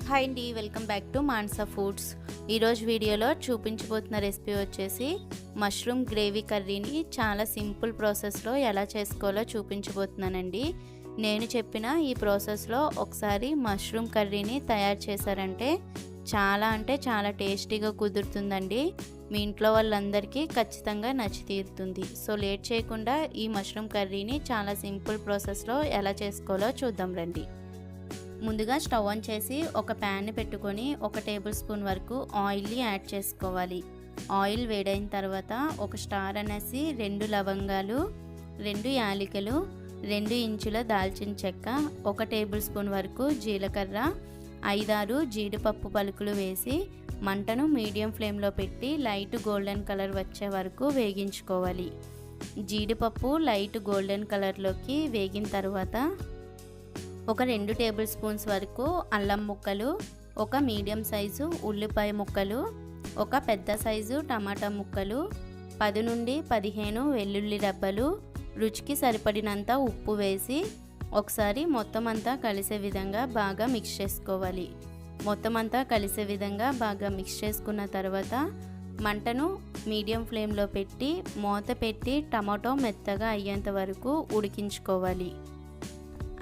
Hi అండి, welcome back to Manasa foods. ఈరోజు వీడియోలో చూపించబోతున్న రెసిపీ వచ్చేసి మష్రూమ్ గ్రేవీ కర్రీని చాలా సింపుల్ ప్రాసెస్లో ఎలా చేసుకోవాలో చూపించబోతున్నానండి. నేను చెప్పిన ఈ ప్రాసెస్లో ఒకసారి మష్రూమ్ కర్రీని తయారు చేశారంటే చాలా టేస్టీగా కుదురుతుందండి. మీ ఇంట్లో వాళ్ళందరికీ ఖచ్చితంగా నచ్చి తీరుతుంది. సో లేట్ చేయకుండా ఈ మష్రూమ్ కర్రీని చాలా సింపుల్ ప్రాసెస్లో ఎలా చేసుకోవాలో చూద్దాం రండి. ముందుగా స్టవ్ ఆన్ చేసి ఒక ప్యాన్ పెట్టుకొని 1 టేబుల్ స్పూన్ వరకు ఆయిల్ని యాడ్ చేసుకోవాలి. ఆయిల్ వేడైన తర్వాత ఒక స్టార్ అనేసి 2 లవంగాలు, 2 యాలకులు, 2 ఇంచుల దాల్చిన చెక్క, 1 టేబుల్ స్పూన్ వరకు జీలకర్ర, 5-6 జీడిపప్పు పలుకులు వేసి మంటను మీడియం ఫ్లేమ్లో పెట్టి లైట్ గోల్డెన్ కలర్ వచ్చే వరకు వేగించుకోవాలి. జీడిపప్పు లైట్ గోల్డెన్ కలర్లోకి వేగిన తర్వాత ఒక 2 టేబుల్ స్పూన్స్ వరకు అల్లం ముక్కలు, ఒక మీడియం సైజు ఉల్లిపాయ ముక్కలు, ఒక పెద్ద సైజు టమాటా ముక్కలు, 10 నుండి 15 వెల్లుల్లి రెబ్బలు, రుచికి సరిపడినంత ఉప్పు వేసి ఒకసారి మొత్తం అంతా కలిసే విధంగా బాగా మిక్స్ చేసుకోవాలి. మొత్తం అంతా కలిసే విధంగా బాగా మిక్స్ చేసుకున్న తర్వాత మంటను మీడియం ఫ్లేమ్లో పెట్టి మూత పెట్టి టమాటో మెత్తగా అయ్యేంత వరకు ఉడికించుకోవాలి.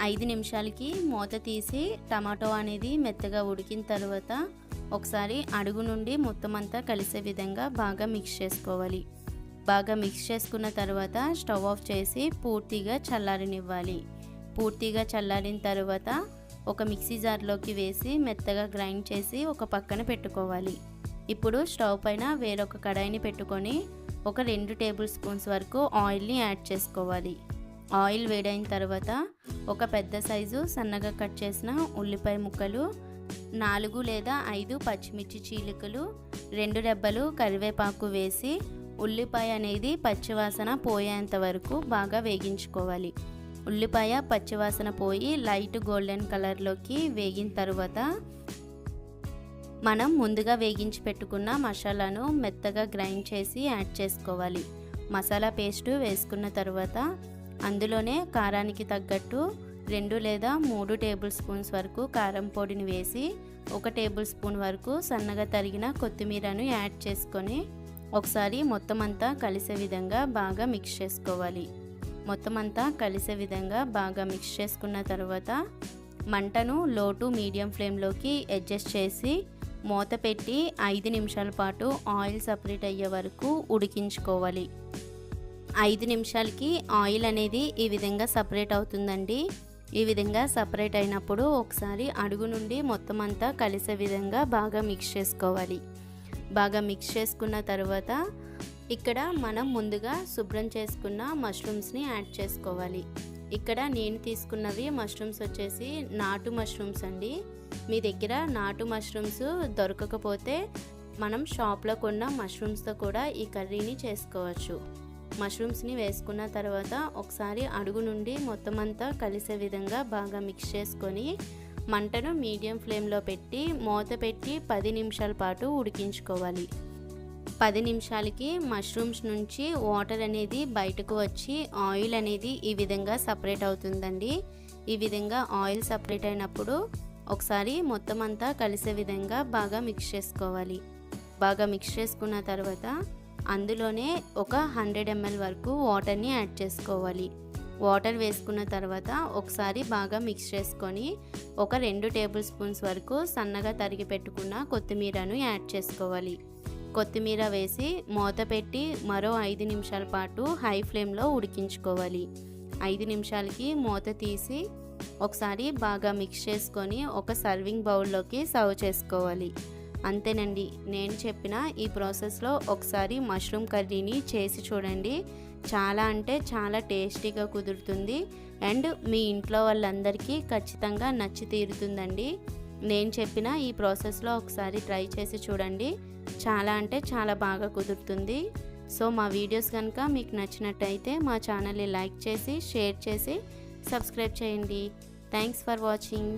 5 నిమిషాలకి మూత తీసి టమాటో అనేది మెత్తగా ఉడికిన తర్వాత ఒకసారి అడుగు నుండి మొత్తం అంతా కలిసే విధంగా బాగా మిక్స్ చేసుకోవాలి. బాగా మిక్స్ చేసుకున్న తర్వాత స్టవ్ ఆఫ్ చేసి పూర్తిగా చల్లారనివ్వాలి. పూర్తిగా చల్లారిన తర్వాత ఒక మిక్సీ జార్లోకి వేసి మెత్తగా గ్రైండ్ చేసి ఒక పక్కన పెట్టుకోవాలి. ఇప్పుడు స్టవ్ పైన వేరొక కడాయిని పెట్టుకొని ఒక 2 టేబుల్ స్పూన్స్ వరకు ఆయిల్ని యాడ్ చేసుకోవాలి. ఆయిల్ వేడైన తర్వాత ఒక పెద్ద సైజు సన్నగా కట్ చేసిన ఉల్లిపాయ ముక్కలు, 4 లేదా 5 పచ్చిమిర్చి చీలికలు, 2 రెబ్బలు కరివేపాకు వేసి ఉల్లిపాయ అనేది పచ్చివాసన పోయేంత వరకు బాగా వేగించుకోవాలి. ఉల్లిపాయ పచ్చివాసన పోయి లైట్ గోల్డెన్ కలర్లోకి వేగిన తర్వాత మనం ముందుగా వేగించి పెట్టుకున్న మసాలాను మెత్తగా గ్రైండ్ చేసి యాడ్ చేసుకోవాలి. మసాలా పేస్టు వేసుకున్న తర్వాత అందులోనే కారానికి తగ్గట్టు 2 లేదా 3 టేబుల్ స్పూన్స్ వరకు కారం పొడిని వేసి 1 టేబుల్ స్పూన్ వరకు సన్నగా తరిగిన కొత్తిమీరను యాడ్ చేసుకొని ఒకసారి మొత్తం అంతా కలిసే విధంగా బాగా మిక్స్ చేసుకోవాలి. మొత్తం అంతా కలిసే విధంగా బాగా మిక్స్ చేసుకున్న తర్వాత మంటను లో టు మీడియం ఫ్లేమ్లోకి అడ్జస్ట్ చేసి మూత పెట్టి 5 నిమిషాల పాటు ఆయిల్ సపరేట్ అయ్యే వరకు ఉడికించుకోవాలి. 5 నిమిషాలకి ఆయిల్ అనేది ఈ విధంగా సపరేట్ అవుతుందండి. ఈ విధంగా సపరేట్ అయినప్పుడు ఒకసారి అడుగు నుండి మొత్తం అంతా కలిసే విధంగా బాగా మిక్స్ చేసుకోవాలి. బాగా మిక్స్ చేసుకున్న తర్వాత ఇక్కడ మనం ముందుగా శుభ్రం చేసుకున్న మష్రూమ్స్ని యాడ్ చేసుకోవాలి. ఇక్కడ నేను తీసుకున్నవి మష్రూమ్స్ వచ్చేసి నాటు మష్రూమ్స్ అండి. మీ దగ్గర నాటు మష్రూమ్స్ దొరకకపోతే మనం షాప్లో కొన్న మష్రూమ్స్తో కూడా ఈ కర్రీని చేసుకోవచ్చు. మష్రూమ్స్ని వేసుకున్న తర్వాత ఒకసారి అడుగు నుండి మొత్తం అంతా కలిసే విధంగా బాగా మిక్స్ చేసుకొని మంటను మీడియం ఫ్లేమ్లో పెట్టి మూత పెట్టి 10 నిమిషాల పాటు ఉడికించుకోవాలి. 10 నిమిషాలకి మష్రూమ్స్ నుంచి వాటర్ అనేది బయటకు వచ్చి ఆయిల్ అనేది ఈ విధంగా సపరేట్ అవుతుందండి. ఈ విధంగా ఆయిల్ సపరేట్ అయినప్పుడు ఒకసారి మొత్తం అంతా కలిసే విధంగా బాగా మిక్స్ చేసుకోవాలి. బాగా మిక్స్ చేసుకున్న తర్వాత అందులోనే ఒక 100 ml వరకు వాటర్ని యాడ్ చేసుకోవాలి. వాటర్ వేసుకున్న తర్వాత ఒకసారి బాగా మిక్స్ చేసుకొని ఒక 2 టేబుల్ స్పూన్స్ వరకు సన్నగా తరిగి పెట్టుకున్న కొత్తిమీరను యాడ్ చేసుకోవాలి. కొత్తిమీర వేసి మూత పెట్టి మరో 5 నిమిషాల పాటు హై ఫ్లేమ్లో ఉడికించుకోవాలి. 5 నిమిషాలకి మూత తీసి ఒకసారి బాగా మిక్స్ చేసుకొని ఒక సర్వింగ్ బౌల్లోకి సర్వ్ చేసుకోవాలి. అంతేనండి, నేను చెప్పిన ఈ ప్రాసెస్లో ఒకసారి మష్రూమ్ కర్రీని చేసి చూడండి. చాలా టేస్టీగా కుదురుతుంది అండ్ మీ ఇంట్లో వాళ్ళందరికీ ఖచ్చితంగా నచ్చి తీరుతుందండి. నేను చెప్పిన ఈ ప్రాసెస్లో ఒకసారి ట్రై చేసి చూడండి. చాలా బాగా కుదురుతుంది. సో మా వీడియోస్ కనుక మీకు నచ్చినట్టయితే మా ఛానల్ని లైక్ చేసి షేర్ చేసి సబ్స్క్రైబ్ చేయండి. Thanks for watching.